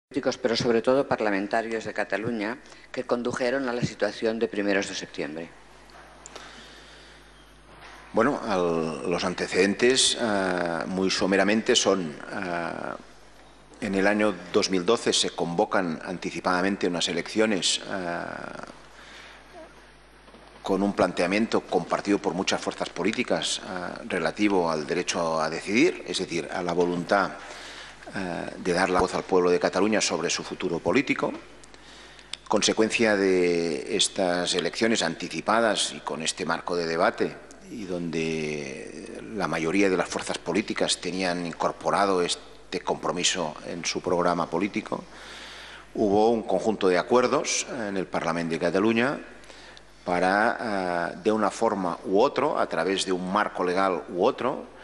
políticos, pero sobre todo parlamentarios de Cataluña, que condujeron a la situación de primeros de septiembre? Bueno, los antecedentes, muy someramente, son en el año 2012 se convocan anticipadamente unas elecciones con un planteamiento compartido por muchas fuerzas políticas relativo al derecho a decidir, es decir, a la voluntad de dar la voz al pueblo de Cataluña sobre su futuro político. Consecuencia de estas elecciones anticipadas y con este marco de debate, y donde la mayoría de las fuerzas políticas tenían incorporado este compromiso en su programa político, hubo un conjunto de acuerdos en el Parlamento de Cataluña para, de una forma u otra, a través de un marco legal u otro,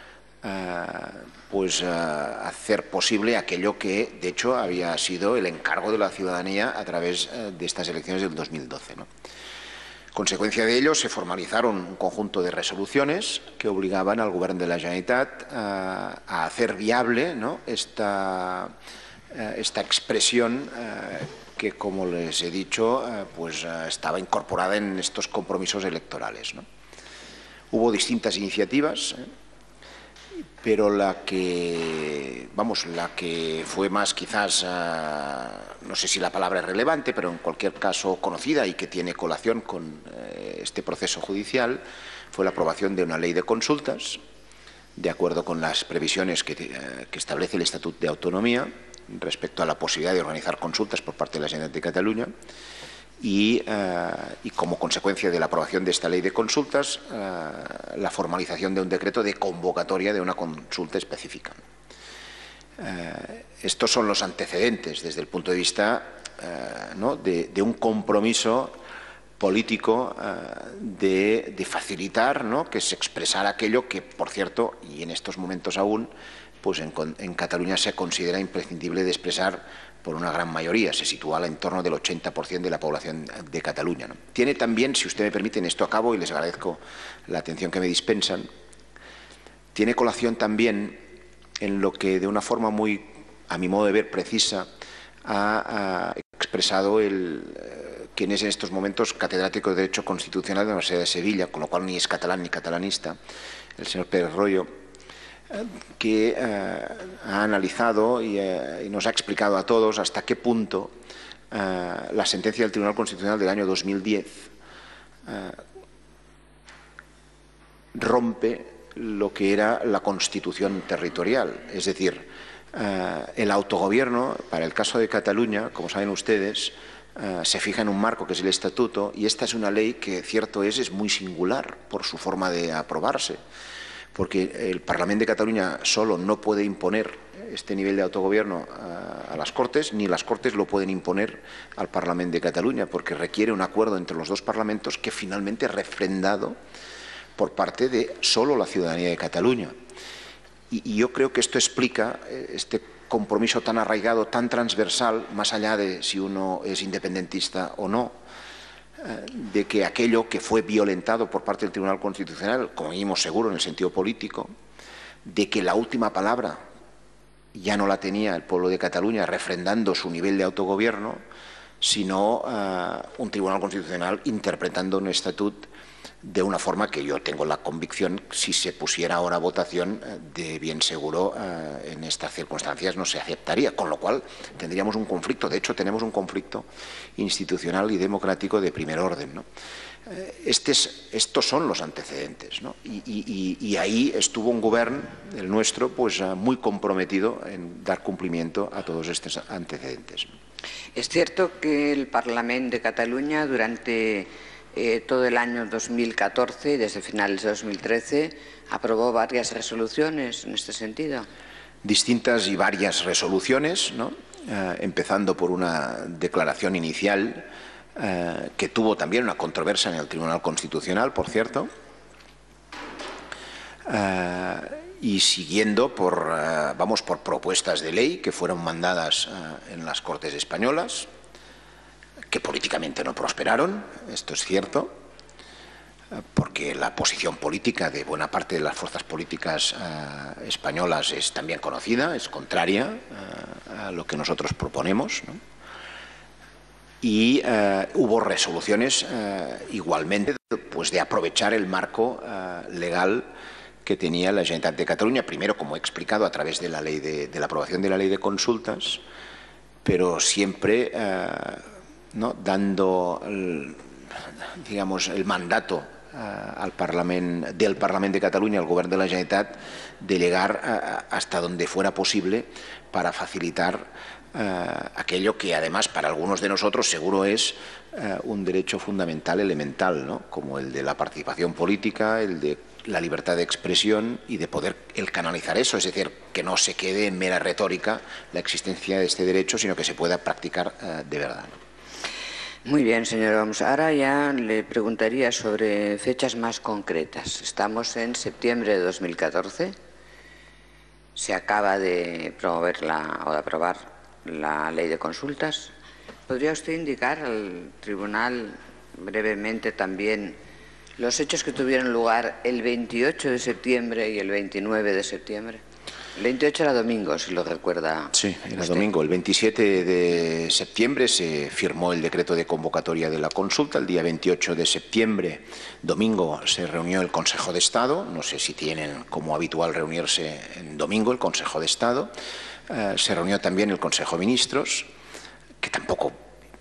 hacer posible aquello que, de hecho, había sido el encargo de la ciudadanía a través de estas elecciones del 2012, ¿no? Consecuencia de ello, se formalizaron un conjunto de resoluciones que obligaban al Gobierno de la Generalitat a hacer viable, ¿no?, esta expresión que, como les he dicho, estaba incorporada en estos compromisos electorales, ¿no? Hubo distintas iniciativas, pero la que fue más, quizás, no sé si la palabra es relevante, pero en cualquier caso conocida y que tiene colación con este proceso judicial, fue la aprobación de una ley de consultas, de acuerdo con las previsiones que establece el Estatuto de Autonomía respecto a la posibilidad de organizar consultas por parte de la Generalitat de Cataluña. Y como consecuencia de la aprobación de esta ley de consultas, la formalización de un decreto de convocatoria de una consulta específica. Estos son los antecedentes desde el punto de vista de un compromiso político de facilitar, ¿no?, que se expresara aquello que, por cierto, y en estos momentos aún, pues en Cataluña se considera imprescindible de expresar por una gran mayoría, se sitúa en torno del 80% de la población de Cataluña, ¿no? Tiene también, si usted me permite, en esto acabo y les agradezco la atención que me dispensan, tiene colación también en lo que de una forma muy, a mi modo de ver, precisa, ha expresado quien es en estos momentos catedrático de Derecho Constitucional de la Universidad de Sevilla, con lo cual ni es catalán ni catalanista, el señor Pérez Royo, que ha analizado y nos ha explicado a todos hasta qué punto la sentencia del Tribunal Constitucional del año 2010 rompe lo que era la Constitución territorial. Es decir, el autogobierno, para el caso de Cataluña, como saben ustedes, se fija en un marco que es el Estatuto, y esta es una ley que, cierto es muy singular por su forma de aprobarse, porque el Parlamento de Cataluña solo no puede imponer este nivel de autogobierno a las Cortes, ni las Cortes lo pueden imponer al Parlamento de Cataluña, porque requiere un acuerdo entre los dos parlamentos que finalmente es refrendado por parte de solo la ciudadanía de Cataluña. Y yo creo que esto explica este compromiso tan arraigado, tan transversal, más allá de si uno es independentista o no, de que aquello que fue violentado por parte del Tribunal Constitucional, como mínimo seguro en el sentido político, de que la última palabra ya no la tenía el pueblo de Cataluña refrendando su nivel de autogobierno, sino un Tribunal Constitucional interpretando un estatut de una forma que yo tengo la convicción, si se pusiera ahora a votación, de bien seguro en estas circunstancias no se aceptaría, con lo cual tendríamos un conflicto. De hecho, tenemos un conflicto institucional y democrático de primer orden, ¿no? Estos son los antecedentes, ¿no? Y ahí estuvo un gobierno, el nuestro, pues muy comprometido en dar cumplimiento a todos estos antecedentes. Es cierto que el Parlamento de Cataluña durante todo el año 2014 y desde finales de 2013 aprobó varias resoluciones en este sentido. Distintas y varias resoluciones, ¿no? Empezando por una declaración inicial que tuvo también una controversia en el Tribunal Constitucional, por cierto, y siguiendo por propuestas de ley que fueron mandadas en las Cortes españolas, que políticamente no prosperaron, esto es cierto, porque la posición política de buena parte de las fuerzas políticas españolas es también conocida, es contraria a lo que nosotros proponemos, ¿no? Y hubo resoluciones igualmente pues, de aprovechar el marco legal que tenía la Generalitat de Cataluña, primero, como he explicado, a través de la ley de la aprobación de la ley de consultas, pero siempre ¿no? dando digamos, el mandato del Parlament de Cataluña al Govern de la Generalitat de llegar hasta donde fuera posible para facilitar aquello que además para algunos de nosotros seguro es un derecho fundamental elemental, ¿no? Como el de la participación política, el de la libertad de expresión y de poder canalizar eso, es decir, que no se quede en mera retórica la existencia de este derecho, sino que se pueda practicar de verdad, ¿no? Muy bien, señor Homs. Ahora ya le preguntaría sobre fechas más concretas. Estamos en septiembre de 2014. Se acaba de promover o de aprobar la ley de consultas. ¿Podría usted indicar al tribunal brevemente también los hechos que tuvieron lugar el 28 de septiembre y el 29 de septiembre? El 28 era domingo, si lo recuerda. Sí, era usted. domingo. El 27 de septiembre se firmó el decreto de convocatoria de la consulta. El día 28 de septiembre, domingo, se reunió el Consejo de Estado. No sé si tienen como habitual reunirse en domingo el Consejo de Estado. Se reunió también el Consejo de Ministros, que tampoco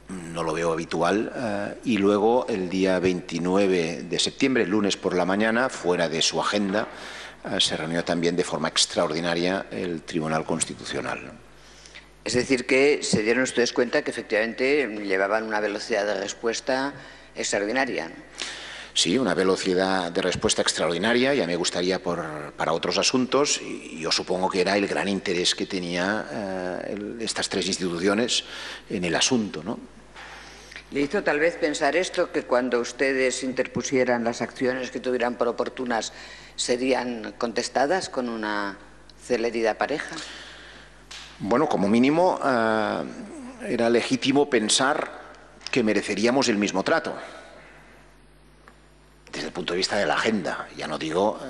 no lo veo habitual. Y luego, el día 29 de septiembre, lunes por la mañana, fuera de su agenda, se reunió también de forma extraordinaria el Tribunal Constitucional, ¿no? Es decir, que se dieron ustedes cuenta que efectivamente llevaban una velocidad de respuesta extraordinaria, ¿no? Sí, una velocidad de respuesta extraordinaria. Ya me gustaría para otros asuntos, y yo supongo que era el gran interés que tenía estas tres instituciones en el asunto, ¿no? ¿Le hizo tal vez pensar esto, que cuando ustedes interpusieran las acciones que tuvieran por oportunas serían contestadas con una celeridad pareja? Bueno, como mínimo era legítimo pensar que mereceríamos el mismo trato desde el punto de vista de la agenda, ya no digo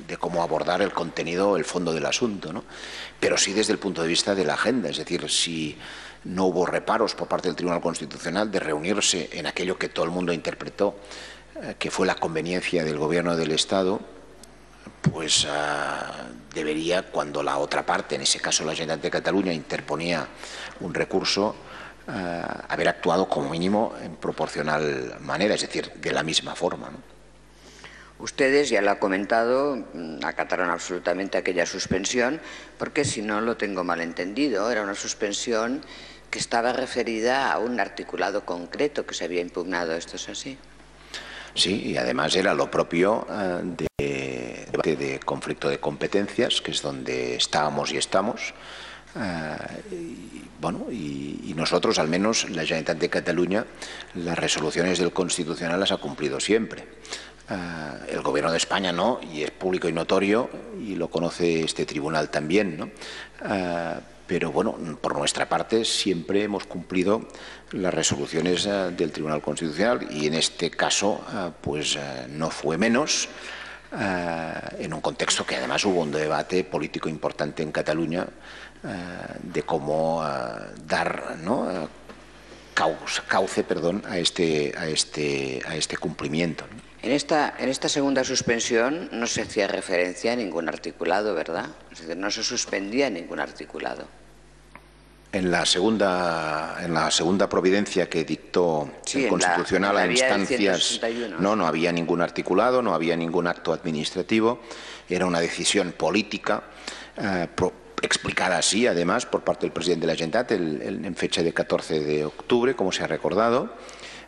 de cómo abordar el contenido, el fondo del asunto, ¿no? Pero sí desde el punto de vista de la agenda, es decir, si no hubo reparos por parte del Tribunal Constitucional de reunirse en aquello que todo el mundo interpretó que fue la conveniencia del Gobierno del Estado, pues debería, cuando la otra parte, en ese caso la Generalitat de Cataluña, interponía un recurso, haber actuado como mínimo en proporcional manera, es decir, de la misma forma, ¿no? Ustedes, ya lo ha comentado, acataron absolutamente aquella suspensión, porque si no lo tengo mal entendido, era una suspensión que estaba referida a un articulado concreto que se había impugnado. ¿Esto es así? Sí, y además era lo propio de conflicto de competencias, que es donde estábamos y estamos. Y nosotros, al menos la Generalitat de Cataluña, las resoluciones del Constitucional las ha cumplido siempre. El Gobierno de España no, y es público y notorio, y lo conoce este tribunal también, ¿no? Pero bueno, por nuestra parte siempre hemos cumplido las resoluciones del Tribunal Constitucional, y en este caso pues no fue menos, en un contexto que además hubo un debate político importante en Cataluña de cómo dar, ¿no?, cauce a este cumplimiento, ¿no? En esta segunda suspensión no se hacía referencia a ningún articulado, ¿verdad? Es decir, no se suspendía ningún articulado. En la segunda providencia que dictó el Constitucional a instancias, no había ningún articulado, no había ningún acto administrativo, era una decisión política explicada así, además, por parte del presidente de la Generalitat en fecha de 14 de octubre, como se ha recordado,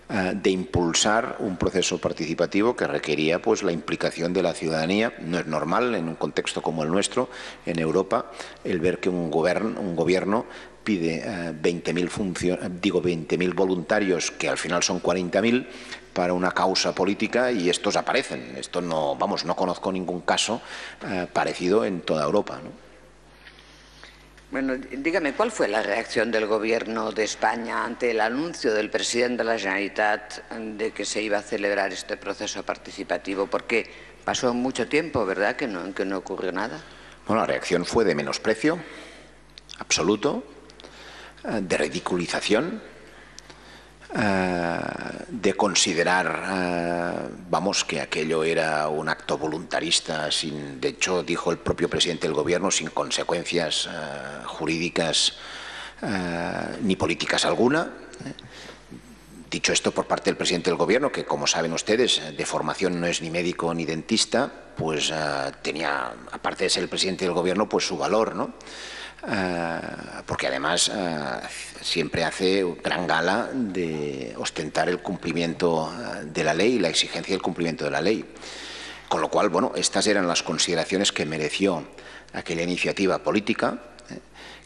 de impulsar un proceso participativo que requería pues la implicación de la ciudadanía. No es normal en un contexto como el nuestro en Europa el ver que un gobierno pide 20.000 voluntarios, que al final son 40.000, para una causa política, y estos aparecen. Esto no conozco ningún caso parecido en toda Europa, ¿no? Bueno, dígame, ¿cuál fue la reacción del Gobierno de España ante el anuncio del presidente de la Generalitat de que se iba a celebrar este proceso participativo? Porque pasó mucho tiempo, ¿verdad?, que no ocurrió nada. Bueno, la reacción fue de menosprecio absoluto, de ridiculización, de considerar, vamos, que aquello era un acto voluntarista, de hecho, dijo el propio presidente del Gobierno, sin consecuencias jurídicas ni políticas alguna. Dicho esto por parte del presidente del Gobierno, que como saben ustedes, de formación no es ni médico ni dentista, pues tenía, aparte de ser el presidente del Gobierno, pues su valor, ¿no? Porque además siempre hace gran gala de ostentar el cumplimiento de la ley y la exigencia del cumplimiento de la ley. Con lo cual, bueno, estas eran las consideraciones que mereció aquella iniciativa política,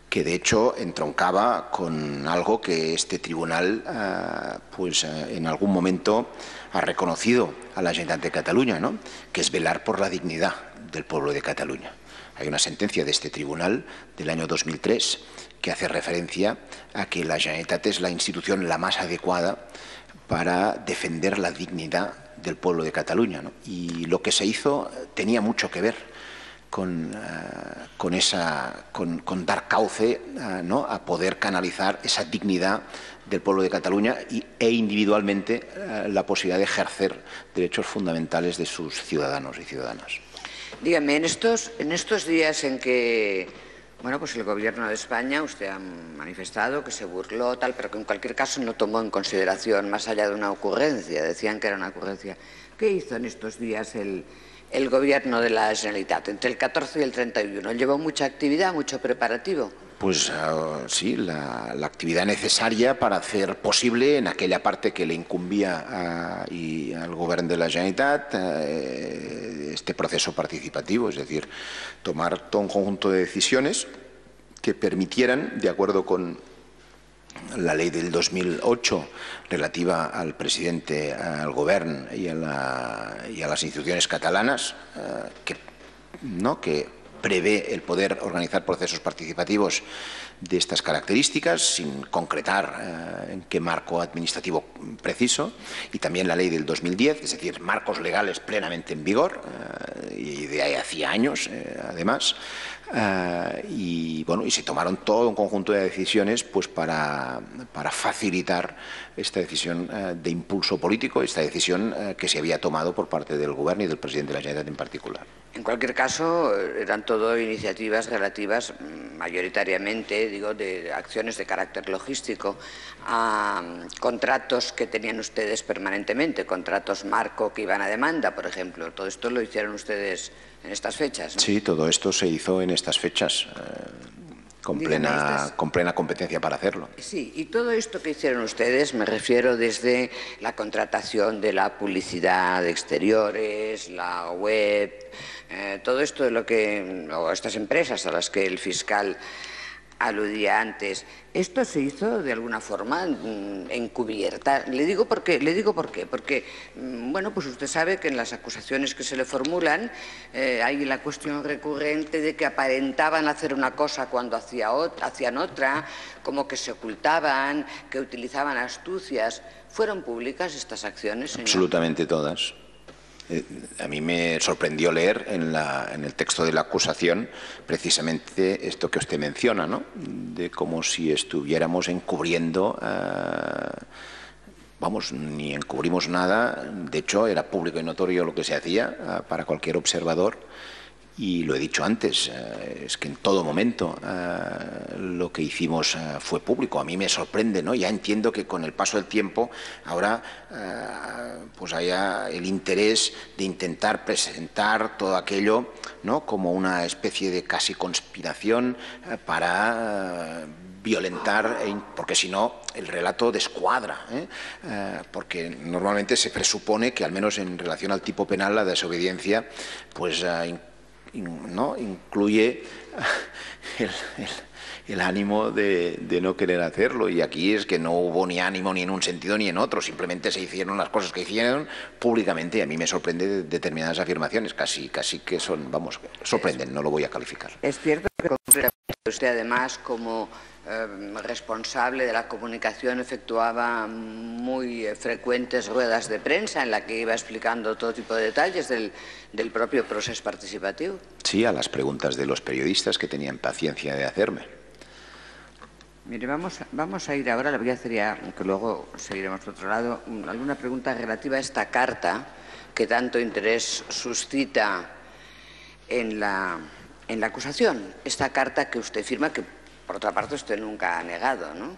que de hecho entroncaba con algo que este tribunal pues en algún momento ha reconocido a la Generalitat de Cataluña, ¿no?, que es velar por la dignidad del pueblo de Cataluña. Hay una sentencia de este tribunal del año 2003 que hace referencia a que la Generalitat es la institución la más adecuada para defender la dignidad del pueblo de Cataluña, ¿no? Y lo que se hizo tenía mucho que ver con dar cauce ¿no?, a poder canalizar esa dignidad del pueblo de Cataluña e individualmente la posibilidad de ejercer derechos fundamentales de sus ciudadanos y ciudadanas. Dígame, en estos días en que, bueno, pues el Gobierno de España, usted ha manifestado que se burló, tal, pero que en cualquier caso no tomó en consideración, más allá de una ocurrencia, decían que era una ocurrencia. ¿Qué hizo en estos días el Gobierno de la Generalitat, entre el 14 y el 31? ¿Llevó mucha actividad, mucho preparativo? Pues sí, la actividad necesaria para hacer posible en aquella parte que le incumbía al Gobierno de la Generalitat este proceso participativo, es decir, tomar todo un conjunto de decisiones que permitieran, de acuerdo con la ley del 2008 relativa al presidente, al Gobierno y a las instituciones catalanas, que prevé el poder organizar procesos participativos de estas características, sin concretar en qué marco administrativo preciso, y también la ley del 2010, es decir, marcos legales plenamente en vigor, y de ahí hacía años, además, y se tomaron todo un conjunto de decisiones pues para facilitar esta decisión de impulso político, esta decisión que se había tomado por parte del Gobierno y del presidente de la Generalitat en particular. En cualquier caso, eran todo iniciativas relativas mayoritariamente, digo, de acciones de carácter logístico, a contratos que tenían ustedes permanentemente, contratos marco que iban a demanda, por ejemplo. Todo esto lo hicieron ustedes en estas fechas, ¿no? Sí, todo esto se hizo en estas fechas. Con plena competencia para hacerlo. Sí, y todo esto que hicieron ustedes, me refiero desde la contratación de la publicidad de exteriores, la web, todo esto de o estas empresas a las que el fiscal aludía antes, ¿esto se hizo de alguna forma encubierta? Le digo por qué, porque, bueno, pues usted sabe que en las acusaciones que se le formulan hay la cuestión recurrente de que aparentaban hacer una cosa cuando hacían otra, como que se ocultaban, que utilizaban astucias. ¿Fueron públicas estas acciones, señor? Absolutamente todas. A mí me sorprendió leer en el texto de la acusación precisamente esto que usted menciona, ¿no?, de como si estuviéramos encubriendo, ni encubrimos nada, de hecho era público y notorio lo que se hacía para cualquier observador. Y lo he dicho antes, es que en todo momento lo que hicimos fue público. A mí me sorprende, ¿no? Ya entiendo que con el paso del tiempo ahora pues haya el interés de intentar presentar todo aquello, ¿no?, como una especie de casi conspiración para violentar, porque si no el relato descuadra, porque normalmente se presupone que al menos en relación al tipo penal la desobediencia pues incluye el ánimo de no querer hacerlo. Y aquí es que no hubo ni ánimo ni en un sentido ni en otro, simplemente se hicieron las cosas que hicieron públicamente. Y a mí me sorprende determinadas afirmaciones, casi que son, vamos, sorprenden, no lo voy a calificar. Es cierto que concretamente usted además como responsable de la comunicación efectuaba muy frecuentes ruedas de prensa en la que iba explicando todo tipo de detalles del propio proceso participativo. Sí, a las preguntas de los periodistas que tenían paciencia de hacerme. Mire, vamos a ir ahora, le voy a hacer ya, que luego seguiremos por otro lado, alguna pregunta relativa a esta carta que tanto interés suscita en la acusación. Esta carta que usted firma, que por otra parte usted nunca ha negado, ¿no?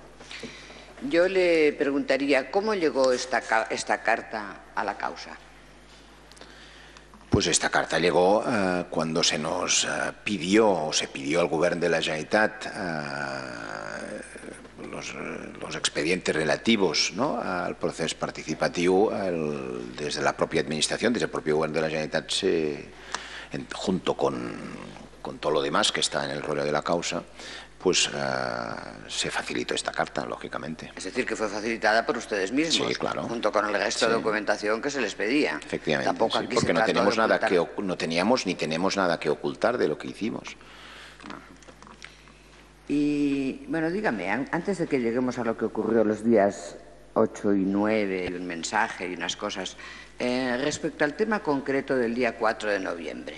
Yo le preguntaría, ¿cómo llegó esta carta a la causa? Pues esta carta llegó cuando se nos pidió, o se pidió al Govern de la Generalitat los expedientes relativos, ¿no?, al proceso participativo desde la propia administración, desde el propio Govern de la Generalitat, junto con todo lo demás que está en el rollo de la causa, pues se facilitó esta carta, lógicamente. Es decir, que fue facilitada por ustedes mismos, sí, claro, junto con el resto de documentación que se les pedía. Efectivamente, tampoco sí, aquí porque no teníamos ni tenemos nada que ocultar de lo que hicimos. Y, bueno, dígame, antes de que lleguemos a lo que ocurrió los días 8 y 9, y un mensaje y unas cosas, respecto al tema concreto del día 4 de noviembre,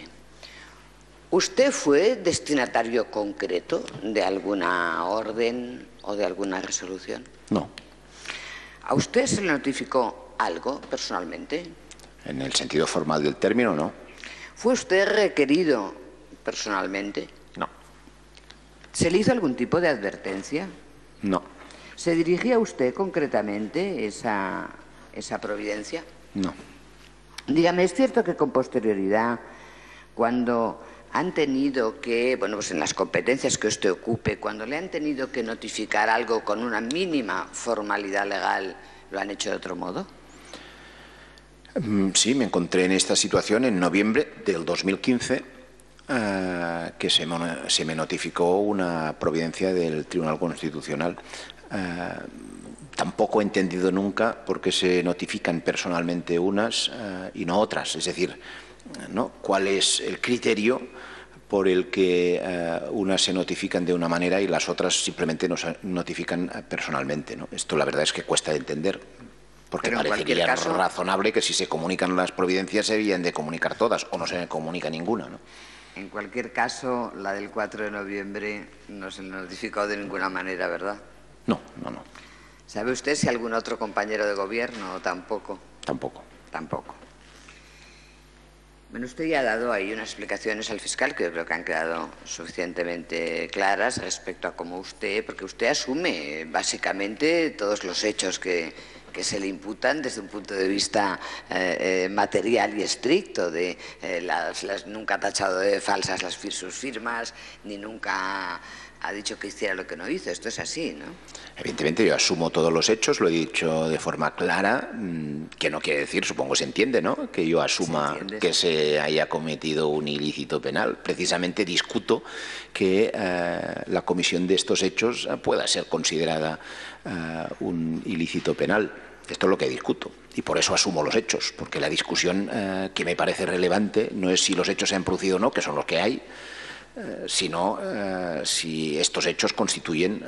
¿usted fue destinatario concreto de alguna orden o de alguna resolución? No. ¿A usted se le notificó algo personalmente? En el sentido formal del término, no. ¿Fue usted requerido personalmente? No. ¿Se le hizo algún tipo de advertencia? No. ¿Se dirigía a usted concretamente esa providencia? No. Dígame, ¿es cierto que con posterioridad, cuando han tenido que, bueno, pues en las competencias que usted ocupe, cuando le han tenido que notificar algo con una mínima formalidad legal, lo han hecho de otro modo? Sí, me encontré en esta situación en noviembre del 2015, que se me notificó una providencia del Tribunal Constitucional. Tampoco he entendido nunca por qué se notifican personalmente unas y no otras. Es decir, ¿no?, ¿cuál es el criterio por el que unas se notifican de una manera y las otras simplemente nos notifican personalmente, ¿no? Esto la verdad es que cuesta de entender, porque parecería razonable que si se comunican las providencias se debían de comunicar todas, o no se comunica ninguna, ¿no? En cualquier caso, la del 4 de noviembre no se le notificó de ninguna manera, ¿verdad? No. ¿Sabe usted si algún otro compañero de gobierno o tampoco? Tampoco. Tampoco. Bueno, usted ya ha dado ahí unas explicaciones al fiscal que yo creo que han quedado suficientemente claras respecto a cómo usted, porque usted asume básicamente todos los hechos que se le imputan desde un punto de vista material y estricto, nunca ha tachado de falsas sus firmas, ni nunca ha dicho que hiciera lo que no hizo. Esto es así, ¿no? Evidentemente yo asumo todos los hechos, lo he dicho de forma clara, que no quiere decir, supongo se entiende, ¿no?, que yo asuma que se haya cometido un ilícito penal. Precisamente discuto que la comisión de estos hechos pueda ser considerada un ilícito penal. Esto es lo que discuto y por eso asumo los hechos, porque la discusión que me parece relevante no es si los hechos se han producido o no, que son los que hay, sino si estos hechos constituyen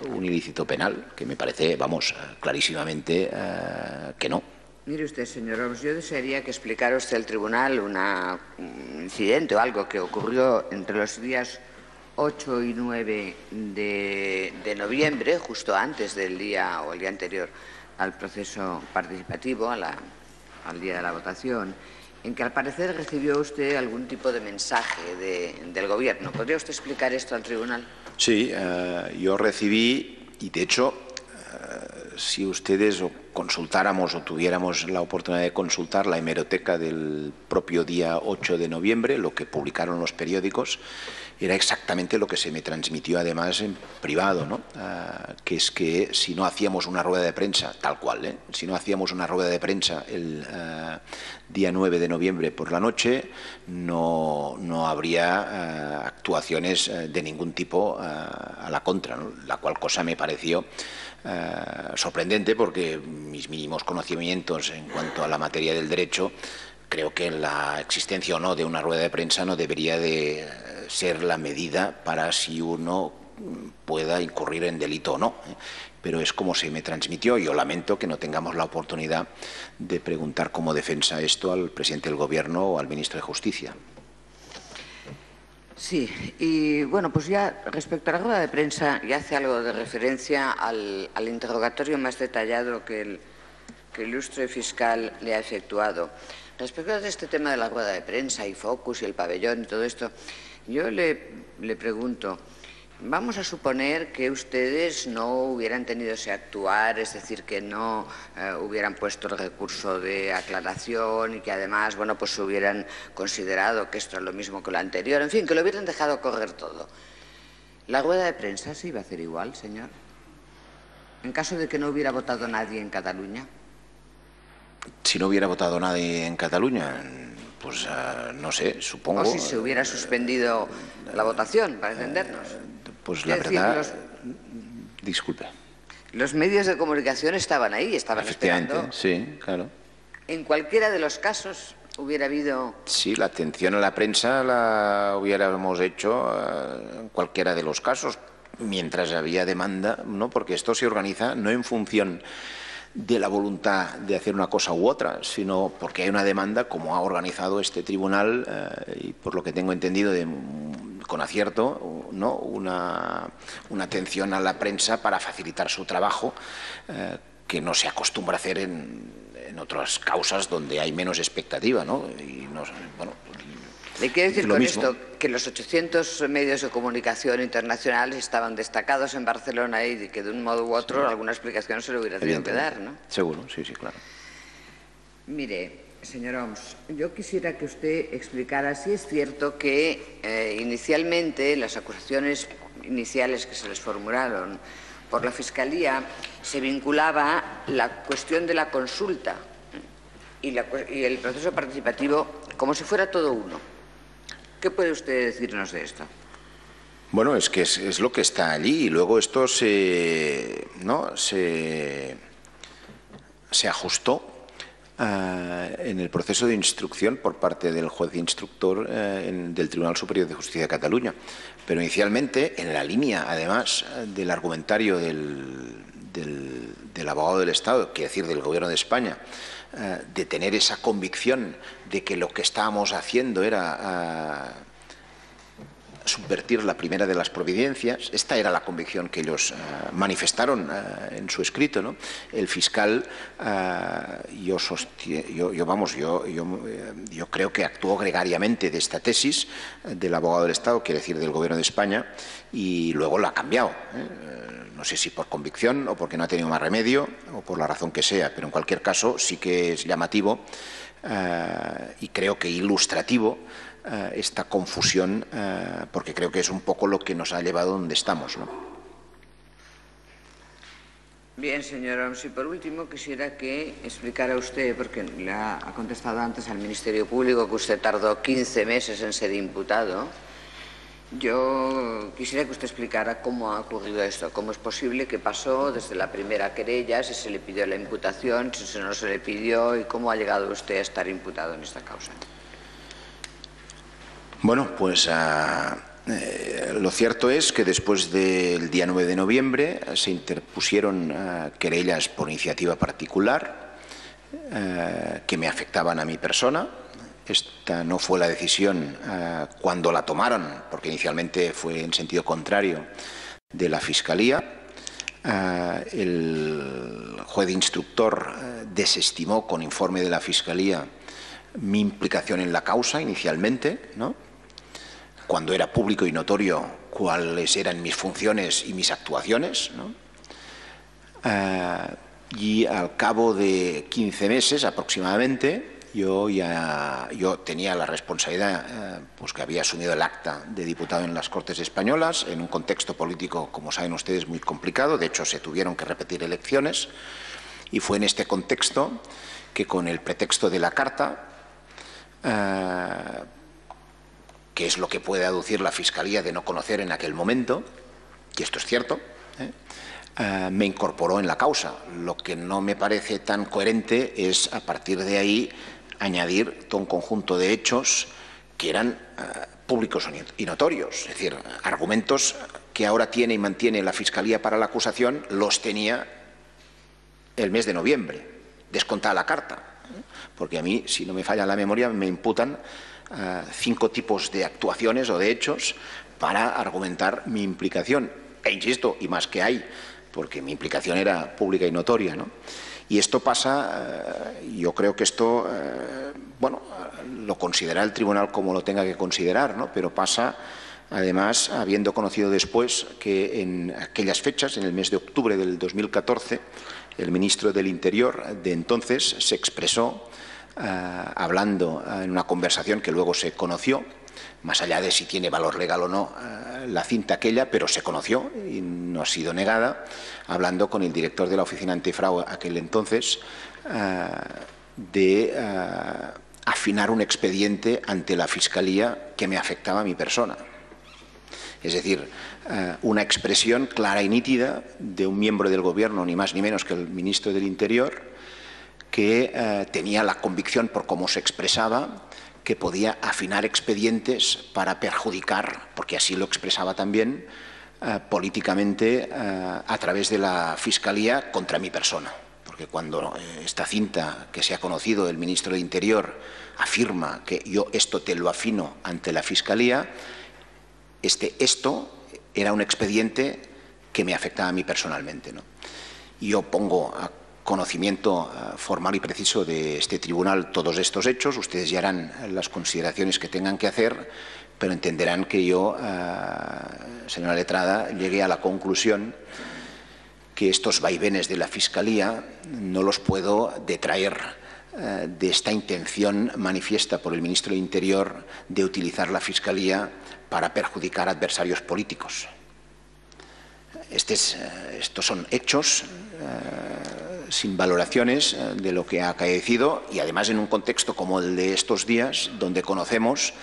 un ilícito penal, que me parece, vamos, clarísimamente que no. Mire usted, señor Homs, yo desearía que explicara usted al tribunal un incidente o algo que ocurrió entre los días 8 y 9 de noviembre, justo antes del día o el día anterior al proceso participativo, al día de la votación, en que al parecer recibió usted algún tipo de mensaje del gobierno. ¿Podría usted explicar esto al tribunal? Sí, yo recibí, y de hecho, si ustedes consultáramos o tuviéramos la oportunidad de consultar la hemeroteca del propio día 8 de noviembre, lo que publicaron los periódicos, era exactamente lo que se me transmitió además en privado, ¿no? Que es que si no hacíamos una rueda de prensa, tal cual, si no hacíamos una rueda de prensa el día 9 de noviembre por la noche, no habría actuaciones de ningún tipo a la contra, ¿no? La cual cosa me pareció sorprendente, porque mis mínimos conocimientos en cuanto a la materia del derecho, creo que la existencia o no de una rueda de prensa no debería de ser la medida para si uno pueda incurrir en delito o no. Pero es como se me transmitió. Yo lamento que no tengamos la oportunidad de preguntar como defensa esto al presidente del Gobierno o al ministro de Justicia. Sí, y bueno, pues ya respecto a la rueda de prensa, ya hace algo de referencia al interrogatorio más detallado que el ilustre fiscal le ha efectuado. Respecto a este tema de la rueda de prensa y Focus y el pabellón y todo esto, yo le pregunto, vamos a suponer que ustedes no hubieran tenido ese actuar, es decir, que no hubieran puesto el recurso de aclaración y que además, bueno, pues hubieran considerado que esto es lo mismo que lo anterior, en fin, que lo hubieran dejado correr todo. ¿La rueda de prensa se iba a hacer igual, señor? En caso de que no hubiera votado nadie en Cataluña. Si no hubiera votado nadie en Cataluña, pues no sé, supongo... O si se hubiera suspendido la votación, para entendernos. Pues la verdad... Disculpe. Los medios de comunicación estaban ahí, estaban esperando. Sí, claro. En cualquiera de los casos hubiera habido... Sí, la atención a la prensa la hubiéramos hecho en cualquiera de los casos, mientras había demanda, ¿no? Porque esto se organiza no en función de la voluntad de hacer una cosa u otra, sino porque hay una demanda, como ha organizado este tribunal, y por lo que tengo entendido con acierto, ¿no? una atención a la prensa para facilitar su trabajo, que no se acostumbra a hacer en otras causas donde hay menos expectativa, ¿no? Y no, bueno, ¿le quiero decir con mismo. esto que los 800 medios de comunicación internacionales estaban destacados en Barcelona y que de un modo u otro alguna explicación se le hubiera tenido que dar, ¿no? Seguro, sí, claro. Mire, señor Homs, yo quisiera que usted explicara si es cierto que inicialmente las acusaciones iniciales que se les formularon por la Fiscalía se vinculaba la cuestión de la consulta y el proceso participativo como si fuera todo uno. ¿Qué puede usted decirnos de esto? Bueno, es que es lo que está allí, y luego esto se ajustó en el proceso de instrucción por parte del juez instructor del Tribunal Superior de Justicia de Cataluña. Pero inicialmente, en la línea, además, del argumentario del abogado del Estado, quiere decir del Gobierno de España, de tener esa convicción de que lo que estábamos haciendo era subvertir la primera de las providencias. Esta era la convicción que ellos manifestaron en su escrito, ¿no? El fiscal, yo creo que actuó gregariamente de esta tesis del abogado del Estado, quiere decir del Gobierno de España, y luego la ha cambiado. No sé si por convicción o porque no ha tenido más remedio o por la razón que sea, pero en cualquier caso sí que es llamativo y creo que ilustrativo esta confusión, porque creo que es un poco lo que nos ha llevado donde estamos, ¿no? Bien, señor Homs, y por último quisiera que explicara usted, porque le ha contestado antes al Ministerio Público que usted tardó 15 meses en ser imputado. Yo quisiera que usted explicara cómo ha ocurrido esto, cómo es posible que pasó desde la primera querella, si se le pidió la imputación, si no se le pidió, y cómo ha llegado usted a estar imputado en esta causa. Bueno, pues lo cierto es que después del día 9 de noviembre se interpusieron querellas por iniciativa particular que me afectaban a mi persona. Esta no fue la decisión cuando la tomaron, porque inicialmente fue en sentido contrario de la Fiscalía. El juez instructor desestimó con informe de la Fiscalía mi implicación en la causa inicialmente, ¿no? Cuando era público y notorio cuáles eran mis funciones y mis actuaciones, ¿no? Y al cabo de 15 meses aproximadamente, yo tenía la responsabilidad, pues que había asumido el acta de diputado en las Cortes Españolas, en un contexto político, como saben ustedes, muy complicado. De hecho, se tuvieron que repetir elecciones, y fue en este contexto que, con el pretexto de la Carta, que es lo que puede aducir la Fiscalía de no conocer en aquel momento, y esto es cierto, me incorporó en la causa. Lo que no me parece tan coherente es, a partir de ahí, añadir todo un conjunto de hechos que eran públicos y notorios. Es decir, argumentos que ahora tiene y mantiene la Fiscalía para la acusación, los tenía el mes de noviembre, descontada la Carta. Porque a mí, si no me falla la memoria, me imputan 5 tipos de actuaciones o de hechos para argumentar mi implicación. E insisto, y más que hay, porque mi implicación era pública y notoria, ¿no? Y esto pasa, yo creo que esto, bueno, lo considera el tribunal como lo tenga que considerar, ¿no? Pero pasa, además, habiendo conocido después que en aquellas fechas, en el mes de octubre del 2014, el ministro del Interior de entonces se expresó, hablando en una conversación que luego se conoció, más allá de si tiene valor legal o no la cinta aquella, pero se conoció y no ha sido negada, hablando con el director de la Oficina Antifraude aquel entonces, de afinar un expediente ante la Fiscalía que me afectaba a mi persona. Es decir, una expresión clara y nítida de un miembro del Gobierno, ni más ni menos que el ministro del Interior, que tenía la convicción, por cómo se expresaba, que podía afinar expedientes para perjudicar, porque así lo expresaba también, políticamente, a través de la Fiscalía contra mi persona. Porque cuando esta cinta que se ha conocido del ministro del Interior afirma que yo esto te lo afino ante la Fiscalía, esto era un expediente que me afectaba a mí personalmente, ¿no? Yo pongo a conocimiento formal y preciso de este tribunal todos estos hechos. Ustedes ya harán las consideraciones que tengan que hacer, pero entenderán que yo, señora letrada, llegué a la conclusión que estos vaivenes de la Fiscalía no los puedo detraer de esta intención manifiesta por el ministro del Interior de utilizar la Fiscalía para perjudicar a adversarios políticos. Estos son hechos sin valoraciones de lo que ha acaecido, y además en un contexto como el de estos días, donde conocemos,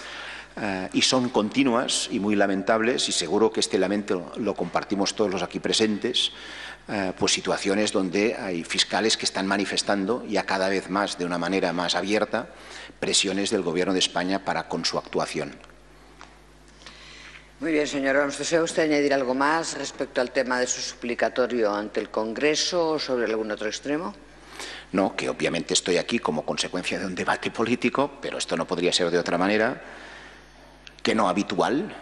y son continuas y muy lamentables, y seguro que este lamento lo compartimos todos los aquí presentes, pues situaciones donde hay fiscales que están manifestando ya cada vez más, de una manera más abierta, presiones del Gobierno de España para con su actuación. Muy bien, señor Homs. ¿Desea usted añadir algo más respecto al tema de su suplicatorio ante el Congreso o sobre algún otro extremo? No, que obviamente estoy aquí como consecuencia de un debate político, pero esto no podría ser de otra manera que no habitual,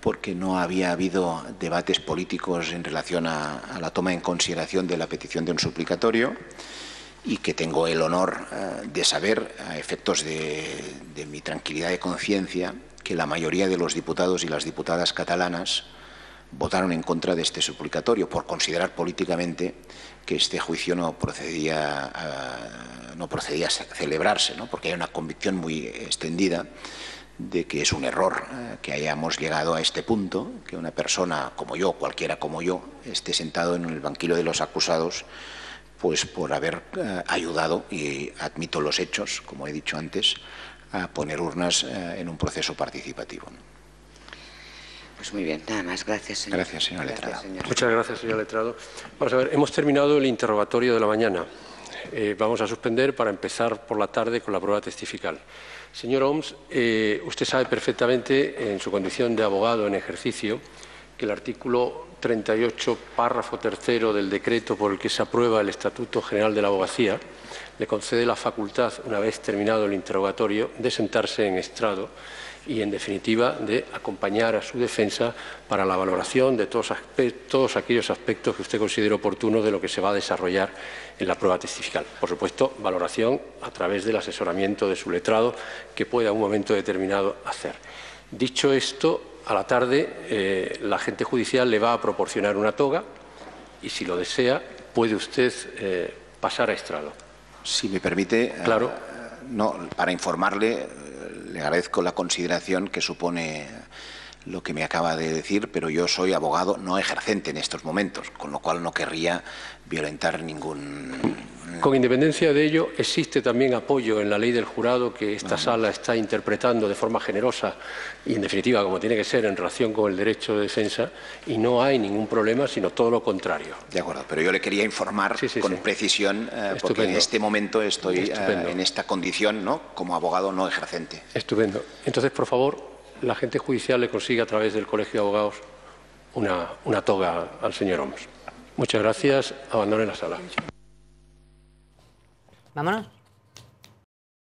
porque no había habido debates políticos en relación a la toma en consideración de la petición de un suplicatorio, y que tengo el honor de saber, a efectos de mi tranquilidad de conciencia, que la mayoría de los diputados y las diputadas catalanas votaron en contra de este suplicatorio por considerar políticamente que este juicio no procedía a celebrarse, ¿no? Porque hay una convicción muy extendida de que es un error que hayamos llegado a este punto, que una persona como yo, cualquiera como yo, esté sentado en el banquillo de los acusados, pues por haber ayudado, y admito los hechos, como he dicho antes, a poner urnas en un proceso participativo. Pues muy bien, nada más. Gracias, señor. Gracias, señor letrado. Muchas gracias, señor letrado. Vamos a ver, hemos terminado el interrogatorio de la mañana. Vamos a suspender para empezar por la tarde con la prueba testifical. Señor Homs, usted sabe perfectamente, en su condición de abogado en ejercicio, que el artículo 38, párrafo tercero del decreto por el que se aprueba el Estatuto General de la Abogacía le concede la facultad, una vez terminado el interrogatorio, de sentarse en estrado y, en definitiva, de acompañar a su defensa para la valoración de todos aquellos aspectos que usted considere oportunos de lo que se va a desarrollar en la prueba testifical. Por supuesto, valoración a través del asesoramiento de su letrado, que pueda, en un momento determinado, hacer. Dicho esto, a la tarde la agente judicial le va a proporcionar una toga y, si lo desea, puede usted pasar a estrado. Si me permite, claro. No, para informarle, le agradezco la consideración que supone lo que me acaba de decir, pero yo soy abogado no ejercente en estos momentos, con lo cual no querría violentar ningún... Con independencia de ello, existe también apoyo en la ley del jurado que esta sala está interpretando de forma generosa y, en definitiva, como tiene que ser en relación con el derecho de defensa, y no hay ningún problema, sino todo lo contrario. De acuerdo, pero yo le quería informar con precisión, porque en este momento estoy en esta condición, ¿no?, como abogado no ejercente. Estupendo. Entonces, por favor, la agente judicial le consigue a través del Colegio de Abogados una toga al señor Homs. Muchas gracias. Abandone la sala. Vámonos.